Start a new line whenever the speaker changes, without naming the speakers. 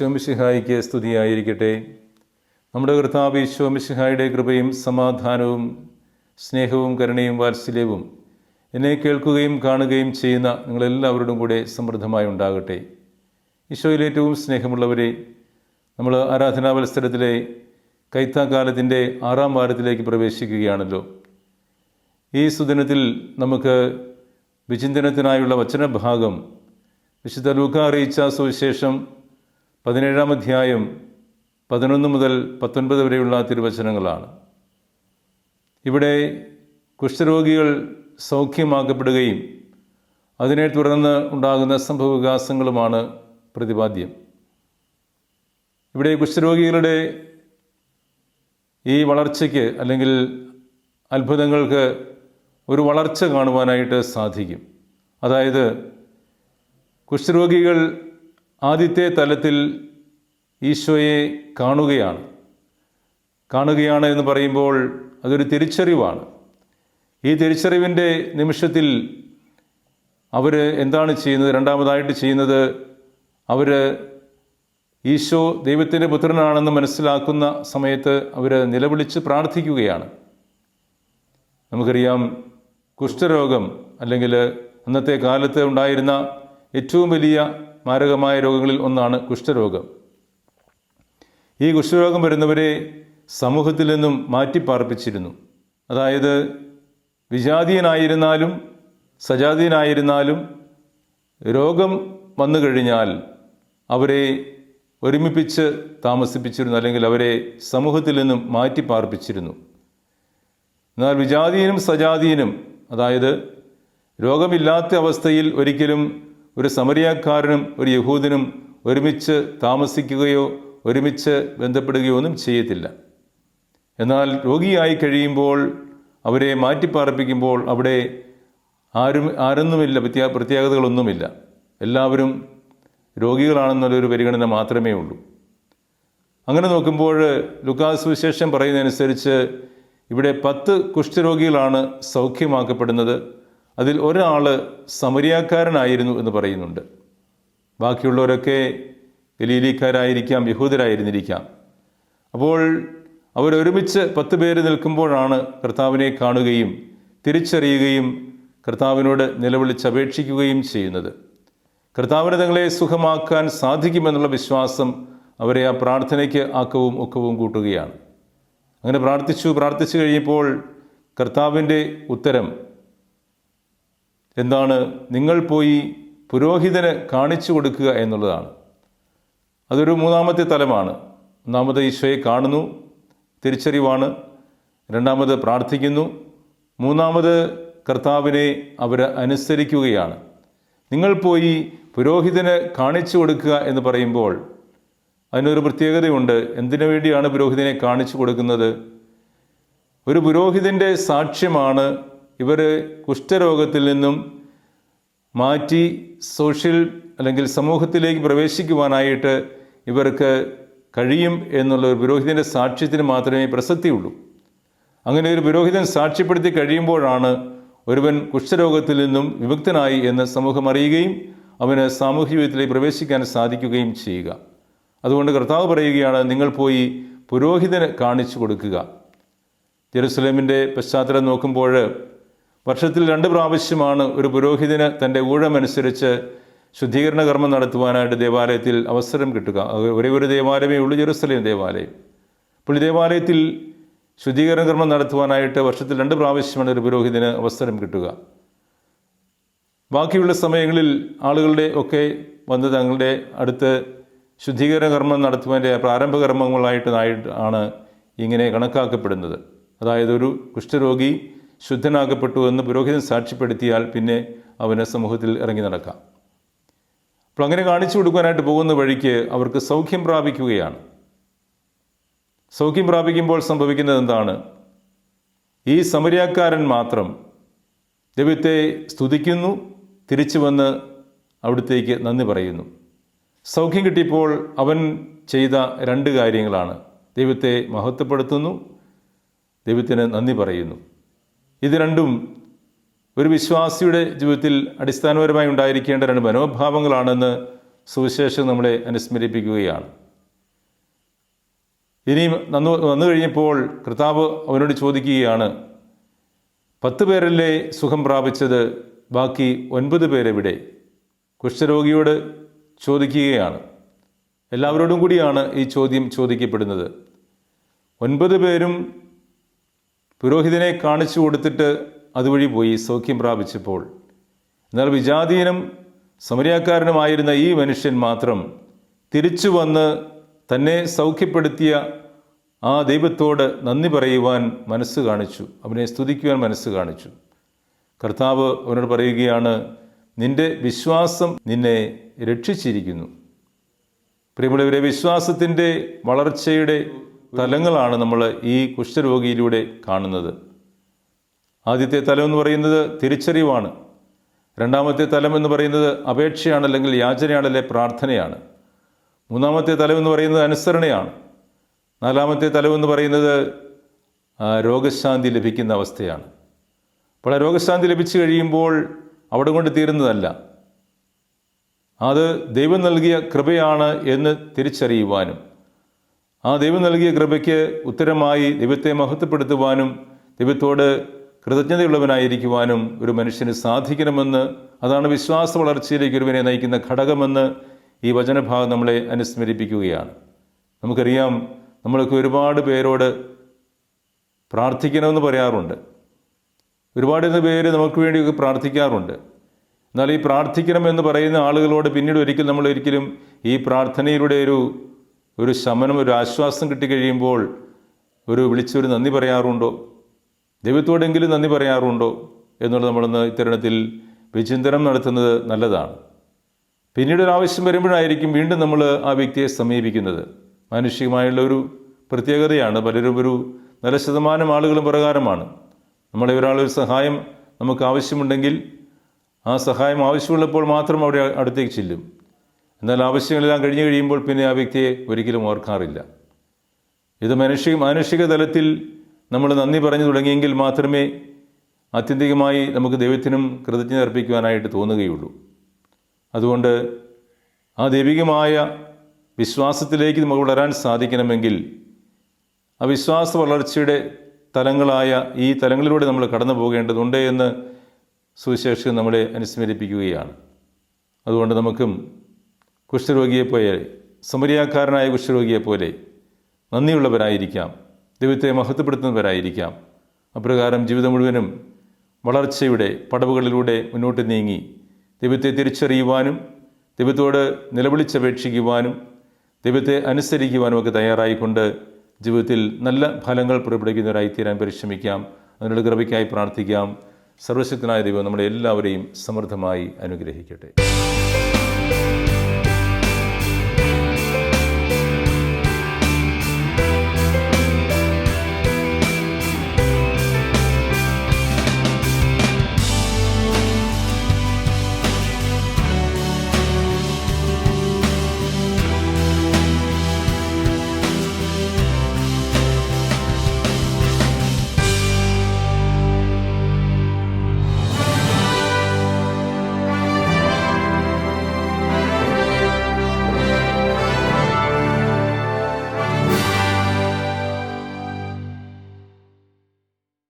ഈശോ മിശിഹായിക്ക് സ്തുതിയായിരിക്കട്ടെ. നമ്മുടെ കർത്താവ് ഈശോ മിശിഹായുടെ കൃപയും സമാധാനവും സ്നേഹവും കരുണയും വാത്സല്യവും എന്നെ കേൾക്കുകയും കാണുകയും ചെയ്യുന്ന നിങ്ങളെല്ലാവരോടും കൂടെ സമൃദ്ധമായി ഉണ്ടാകട്ടെ. ഈശോയിൽ ഏറ്റവും സ്നേഹമുള്ളവരെ, നമ്മൾ ആരാധനാ മത്സരത്തിലെ കൈത്താക്കാലത്തിൻ്റെ 6ാം വാരത്തിലേക്ക് പ്രവേശിക്കുകയാണല്ലോ. ഈ സുദിനത്തിൽ നമുക്ക് വിചിന്തനത്തിനായുള്ള വചനഭാഗം വിശുദ്ധ ലൂക്ക അറിയിച്ച സുവിശേഷം 17-ാം അധ്യായം 11 മുതൽ 19 വരെയുള്ള തിരുവചനങ്ങളാണ്. ഇവിടെ കുഷ്ഠരോഗികൾ സൗഖ്യമാക്കപ്പെടുകയും അതിനെ തുടർന്ന് ഉണ്ടാകുന്ന സംഭവവികാസങ്ങളുമാണ് പ്രതിപാദ്യം. ഇവിടെ കുഷ്ഠരോഗികളുടെ ഈ വളർച്ചയ്ക്ക് അല്ലെങ്കിൽ അത്ഭുതങ്ങൾക്ക് ഒരു വളർച്ച കാണുവാനായിട്ട് സാധിക്കും. അതായത് കുഷ്ഠരോഗികൾ ആദ്യത്തെ തലത്തിൽ ഈശോയെ കാണുകയാണ് എന്ന് പറയുമ്പോൾ അതൊരു തിരിച്ചറിവാണ്. ഈ തിരിച്ചറിവിൻ്റെ നിമിഷത്തിൽ അവർ എന്താണ് ചെയ്യുന്നത്? രണ്ടാമതായിട്ട് ചെയ്യുന്നത്, അവർ ഈശോ ദൈവത്തിൻ്റെ പുത്രനാണെന്ന് മനസ്സിലാക്കുന്ന സമയത്ത് അവർ നിലവിളിച്ച് പ്രാർത്ഥിക്കുകയാണ്. നമുക്കറിയാം, കുഷ്ഠരോഗം അല്ലെങ്കിൽ അന്നത്തെ കാലത്ത് ഉണ്ടായിരുന്ന ഏറ്റവും വലിയ മാരകമായ രോഗങ്ങളിൽ ഒന്നാണ് കുഷ്ഠരോഗം. ഈ കുഷ്ഠരോഗം വരുന്നവരെ സമൂഹത്തിൽ നിന്നും മാറ്റിപ്പാർപ്പിച്ചിരുന്നു. അതായത് വിജാതീയനായിരുന്നാലും സജാതീയനായിരുന്നാലും രോഗം വന്നു കഴിഞ്ഞാൽ അവരെ ഒരുമിപ്പിച്ച് താമസിപ്പിച്ചിരുന്നു, അല്ലെങ്കിൽ അവരെ സമൂഹത്തിൽ നിന്നും മാറ്റിപ്പാർപ്പിച്ചിരുന്നു. എന്നാൽ വിജാതീയനും സജാതീയനും, അതായത് രോഗമില്ലാത്ത അവസ്ഥയിൽ ഒരിക്കലും ഒരു സമരിയാക്കാരനും ഒരു യഹൂദനും ഒരുമിച്ച് താമസിക്കുകയോ ഒരുമിച്ച് ബന്ധപ്പെടുകയോ ഒന്നും ചെയ്യത്തില്ല. എന്നാൽ രോഗിയായി കഴിയുമ്പോൾ അവരെ മാറ്റിപ്പാർപ്പിക്കുമ്പോൾ അവിടെ ആരൊന്നുമില്ല, പ്രത്യേകതകളൊന്നുമില്ല. എല്ലാവരും രോഗികളാണെന്നുള്ളൊരു പരിഗണന മാത്രമേ ഉള്ളൂ. അങ്ങനെ നോക്കുമ്പോൾ ലൂക്കാസ് സുവിശേഷം പറയുന്നതനുസരിച്ച് ഇവിടെ 10 കുഷ്ഠരോഗികളാണ് സൗഖ്യമാക്കപ്പെടുന്നത്. അതിൽ ഒരാൾ സമരിയാക്കാരനായിരുന്നു എന്ന് പറയുന്നുണ്ട്. ബാക്കിയുള്ളവരൊക്കെ ഗലീലിക്കാരായിരിക്കാം, യഹൂദരായിരുന്നിരിക്കാം. അപ്പോൾ അവരൊരുമിച്ച് 10 പേര് നിൽക്കുമ്പോഴാണ് കർത്താവിനെ കാണുകയും തിരിച്ചറിയുകയും കർത്താവിനോട് നിലവിളിച്ചപേക്ഷിക്കുകയും ചെയ്യുന്നത്. കർത്താവിന് തങ്ങളെ സുഖമാക്കാൻ സാധിക്കുമെന്നുള്ള വിശ്വാസം അവരെ ആ പ്രാർത്ഥനയ്ക്ക് ആക്കവും ഒക്കവും കൂട്ടുകയാണ്. അങ്ങനെ പ്രാർത്ഥിച്ചു കഴിഞ്ഞപ്പോൾ കർത്താവിൻ്റെ ഉത്തരം എന്താണ്? നിങ്ങൾ പോയി പുരോഹിതന് കാണിച്ചു കൊടുക്കുക എന്നുള്ളതാണ്. അതൊരു 3ാമത്തെ തലമാണ്. ഒന്നാമത് ഈശോയെ കാണുന്നു, തിരിച്ചറിവാണ്. രണ്ടാമത് പ്രാർത്ഥിക്കുന്നു. 3ാമത് കർത്താവിനെ അവർ അനുസരിക്കുകയാണ്. നിങ്ങൾ പോയി പുരോഹിതന് കാണിച്ചു കൊടുക്കുക എന്ന് പറയുമ്പോൾ അതിനൊരു പ്രത്യേകതയുണ്ട്. എന്തിനു വേണ്ടിയാണ് പുരോഹിതനെ കാണിച്ചു കൊടുക്കുന്നത്? ഒരു പുരോഹിതൻ്റെ സാക്ഷ്യമാണ് ഇവർ കുഷ്ഠരോഗത്തിൽ നിന്നും മാറ്റി സോഷ്യൽ അല്ലെങ്കിൽ സമൂഹത്തിലേക്ക് പ്രവേശിക്കുവാനായിട്ട് ഇവർക്ക് കഴിയും എന്നുള്ള ഒരു പുരോഹിതൻ്റെ സാക്ഷ്യത്തിന് മാത്രമേ പ്രസക്തിയുള്ളൂ. അങ്ങനെ ഒരു പുരോഹിതൻ സാക്ഷ്യപ്പെടുത്തി കഴിയുമ്പോഴാണ് ഒരുവൻ കുഷ്ഠരോഗത്തിൽ നിന്നും വിമുക്തനായി എന്ന് സമൂഹം അറിയുകയും അവന് സാമൂഹ്യ ജീവിതത്തിലേക്ക് പ്രവേശിക്കാൻ സാധിക്കുകയും ചെയ്യുക. അതുകൊണ്ട് കർത്താവ് പറയുകയാണ്, നിങ്ങൾ പോയി പുരോഹിതന് കാണിച്ചു കൊടുക്കുക. ജെറുസലേമിൻ്റെ പശ്ചാത്തലം നോക്കുമ്പോൾ വർഷത്തിൽ 2 പ്രാവശ്യമാണ് ഒരു പുരോഹിതന് തൻ്റെ ഊഴമനുസരിച്ച് ശുദ്ധീകരണ കർമ്മം നടത്തുവാനായിട്ട് ദേവാലയത്തിൽ അവസരം കിട്ടുക. ഒരേ ഒരു ദേവാലയമേ ഉള്ളൂ, ജെറുസലേം ദേവാലയം. അപ്പോൾ ഈ ദേവാലയത്തിൽ ശുദ്ധീകരണ കർമ്മം നടത്തുവാനായിട്ട് വർഷത്തിൽ 2 പ്രാവശ്യമാണ് ഒരു പുരോഹിതന് അവസരം കിട്ടുക. ബാക്കിയുള്ള സമയങ്ങളിൽ ആളുകളുടെ ഒക്കെ വന്ന് തങ്ങളുടെ അടുത്ത് ശുദ്ധീകരണ കർമ്മം നടത്തുവാൻ്റെ പ്രാരംഭ കർമ്മങ്ങളായിട്ടാണ് ഇങ്ങനെ കണക്കാക്കപ്പെടുന്നത്. അതായത് ഒരു കുഷ്ഠരോഗി ശുദ്ധനാക്കപ്പെട്ടു എന്ന് പുരോഹിതൻ സാക്ഷ്യപ്പെടുത്തിയാൽ പിന്നെ അവന് സമൂഹത്തിൽ ഇറങ്ങി നടക്കാം. അപ്പോൾ അങ്ങനെ കാണിച്ചു കൊടുക്കാനായിട്ട് പോകുന്ന വഴിക്ക് അവർക്ക് സൗഖ്യം പ്രാപിക്കുകയാണ്. സൗഖ്യം പ്രാപിക്കുമ്പോൾ സംഭവിക്കുന്നത് എന്താണ്? ഈ സമരിയാക്കാരൻ മാത്രം ദൈവത്തെ സ്തുതിക്കുന്നു, തിരിച്ചു വന്ന് അവിടത്തേക്ക് നന്ദി പറയുന്നു. സൗഖ്യം കിട്ടിയപ്പോൾ അവൻ ചെയ്ത 2 കാര്യങ്ങളാണ്. ദൈവത്തെ മഹത്വപ്പെടുത്തുന്നു, ദൈവത്തിന് നന്ദി പറയുന്നു. ഇത് രണ്ടും ഒരു വിശ്വാസിയുടെ ജീവിതത്തിൽ അടിസ്ഥാനപരമായി ഉണ്ടായിരിക്കേണ്ട 2 മനോഭാവങ്ങളാണെന്ന് സുവിശേഷം നമ്മളെ അനുസ്മരിപ്പിക്കുകയാണ്. ഇനിയും വന്നു കഴിഞ്ഞപ്പോൾ കർത്താവ് അവനോട് ചോദിക്കുകയാണ്, 10 പേരല്ലേ സുഖം പ്രാപിച്ചത്, ബാക്കി 9 പേരെവിടെ? കുഷ്ഠരോഗിയോട് ചോദിക്കുകയാണ്. എല്ലാവരോടും കൂടിയാണ് ഈ ചോദ്യം ചോദിക്കപ്പെടുന്നത്. 9 പേരും പുരോഹിതനെ കാണിച്ചു കൊടുത്തിട്ട് അതുവഴി പോയി സൗഖ്യം പ്രാപിച്ചപ്പോൾ, എന്നാൽ വിജാതീയനും സമരിയാക്കാരനുമായിരുന്ന ഈ മനുഷ്യൻ മാത്രം തിരിച്ചു വന്ന് തന്നെ സൗഖ്യപ്പെടുത്തിയ ആ ദൈവത്തോട് നന്ദി പറയുവാൻ മനസ്സ് കാണിച്ചു, അവനെ സ്തുതിക്കുവാൻ മനസ്സ് കാണിച്ചു. കർത്താവ് അവനോട് പറയുകയാണ്, നിന്റെ വിശ്വാസം നിന്നെ രക്ഷിച്ചിരിക്കുന്നു. പ്രിയമുള്ളവരെ, വിശ്വാസത്തിൻ്റെ വളർച്ചയുടെ തലങ്ങളാണ് നമ്മൾ ഈ കുഷ്ഠരോഗിയിലൂടെ കാണുന്നത്. ആദ്യത്തെ തലം എന്ന് പറയുന്നത് തിരിച്ചറിവാണ്. രണ്ടാമത്തെ തലം എന്ന് പറയുന്നത് അപേക്ഷയാണ്, അല്ലെങ്കിൽ യാചനയാണ്, അല്ലെങ്കിൽ പ്രാർത്ഥനയാണ്. മൂന്നാമത്തെ തലം എന്ന് പറയുന്നത് അനുസരണയാണ്. നാലാമത്തെ തലം എന്ന് പറയുന്നത് രോഗശാന്തി ലഭിക്കുന്ന അവസ്ഥയാണ്. അപ്പോൾ ആ രോഗശാന്തി ലഭിച്ചു കഴിയുമ്പോൾ അവിടെ കൊണ്ട് തീരുന്നതല്ല, അത് ദൈവം നൽകിയ കൃപയാണ് എന്ന് തിരിച്ചറിയുവാനും ആ ദൈവം നൽകിയ കൃപയ്ക്ക് ഉത്തരമായി ദൈവത്തെ മഹത്വപ്പെടുത്തുവാനും ദൈവത്തോട് കൃതജ്ഞതയുള്ളവനായിരിക്കുവാനും ഒരു മനുഷ്യന് സാധിക്കണമെന്ന്, അതാണ് വിശ്വാസ വളർച്ചയിലേക്ക് ഒരുവനെ നയിക്കുന്ന ഘടകമെന്ന് ഈ വചനഭാഗം നമ്മളെ അനുസ്മരിപ്പിക്കുകയാണ്. നമുക്കറിയാം, നമ്മളൊക്കെ ഒരുപാട് പേരോട് പ്രാർത്ഥിക്കണമെന്ന് പറയാറുണ്ട്. ഒരുപാട് പേര് നമുക്ക് വേണ്ടിയൊക്കെ പ്രാർത്ഥിക്കാറുണ്ട്. എന്നാൽ ഈ പ്രാർത്ഥിക്കണം എന്ന് പറയുന്ന ആളുകളോട് പിന്നീട് ഒരിക്കലും ഈ പ്രാർത്ഥനയിലൂടെ ഒരു ശമനം, ഒരു ആശ്വാസം കിട്ടിക്കഴിയുമ്പോൾ വിളിച്ചൊരു നന്ദി പറയാറുണ്ടോ? ദൈവത്തോടെങ്കിലും നന്ദി പറയാറുണ്ടോ എന്നുള്ളത് നമ്മളൊന്ന് ഇത്തരണത്തിൽ വിചിന്തനം നടത്തുന്നത് നല്ലതാണ്. പിന്നീട് ഒരാവശ്യം വരുമ്പോഴായിരിക്കും വീണ്ടും നമ്മൾ ആ വ്യക്തിയെ സമീപിക്കുന്നത്. മാനുഷികമായുള്ള ഒരു പ്രത്യേകതയാണ്. പലരും ഒരു നല്ല ശതമാനം ആളുകളും പ്രകാരമാണ്. നമ്മളെ ഒരാളൊരു സഹായം നമുക്ക് ആവശ്യമുണ്ടെങ്കിൽ ആ സഹായം ആവശ്യമുള്ളപ്പോൾ മാത്രം അവിടെ അടുത്തേക്ക് ചെല്ലും. എന്നാൽ ആവശ്യങ്ങളെല്ലാം കഴിഞ്ഞു കഴിയുമ്പോൾ പിന്നെ ആ വ്യക്തിയെ ഒരിക്കലും ഓർക്കാറില്ല. ഇത് മാനുഷിക തലത്തിൽ നമ്മൾ നന്ദി പറഞ്ഞു തുടങ്ങിയെങ്കിൽ മാത്രമേ ആത്യന്തികമായി നമുക്ക് ദൈവത്തിനും കൃതജ്ഞത അർപ്പിക്കുവാനായിട്ട് തോന്നുകയുള്ളൂ. അതുകൊണ്ട് ആ ദൈവികമായ വിശ്വാസത്തിലേക്ക് നമുക്ക് വളരാൻ സാധിക്കണമെങ്കിൽ ആ വിശ്വാസ വളർച്ചയുടെ തലങ്ങളായ ഈ തലങ്ങളിലൂടെ നമ്മൾ കടന്നു പോകേണ്ടതുണ്ട് എന്ന് സുവിശേഷം നമ്മളെ അനുസ്മരിപ്പിക്കുകയാണ്. അതുകൊണ്ട് നമുക്കും കുഷ്ഠരോഗിയെപ്പോലെ, സമരിയാക്കാരനായ കുഷ്ഠരോഗിയെപ്പോലെ നന്ദിയുള്ളവരായിരിക്കാം, ദൈവത്തെ മഹത്വപ്പെടുത്തുന്നവരായിരിക്കാം. അപ്രകാരം ജീവിതം മുഴുവനും വളർച്ചയുടെ പടവുകളിലൂടെ മുന്നോട്ട് നീങ്ങി ദൈവത്തെ തിരിച്ചറിയുവാനും ദൈവത്തോട് നിലവിളിച്ചപേക്ഷിക്കുവാനും ദൈവത്തെ അനുസരിക്കുവാനും ഒക്കെ തയ്യാറായിക്കൊണ്ട് ജീവിതത്തിൽ നല്ല ഫലങ്ങൾ പുറപ്പെടുവിക്കുന്നവരായി തീരാൻ പരിശ്രമിക്കാം. അതിനുള്ള കൃപയ്ക്കായി പ്രാർത്ഥിക്കാം. സർവശക്തനായ ദൈവം നമ്മളെ എല്ലാവരെയും സമൃദ്ധമായി അനുഗ്രഹിക്കട്ടെ.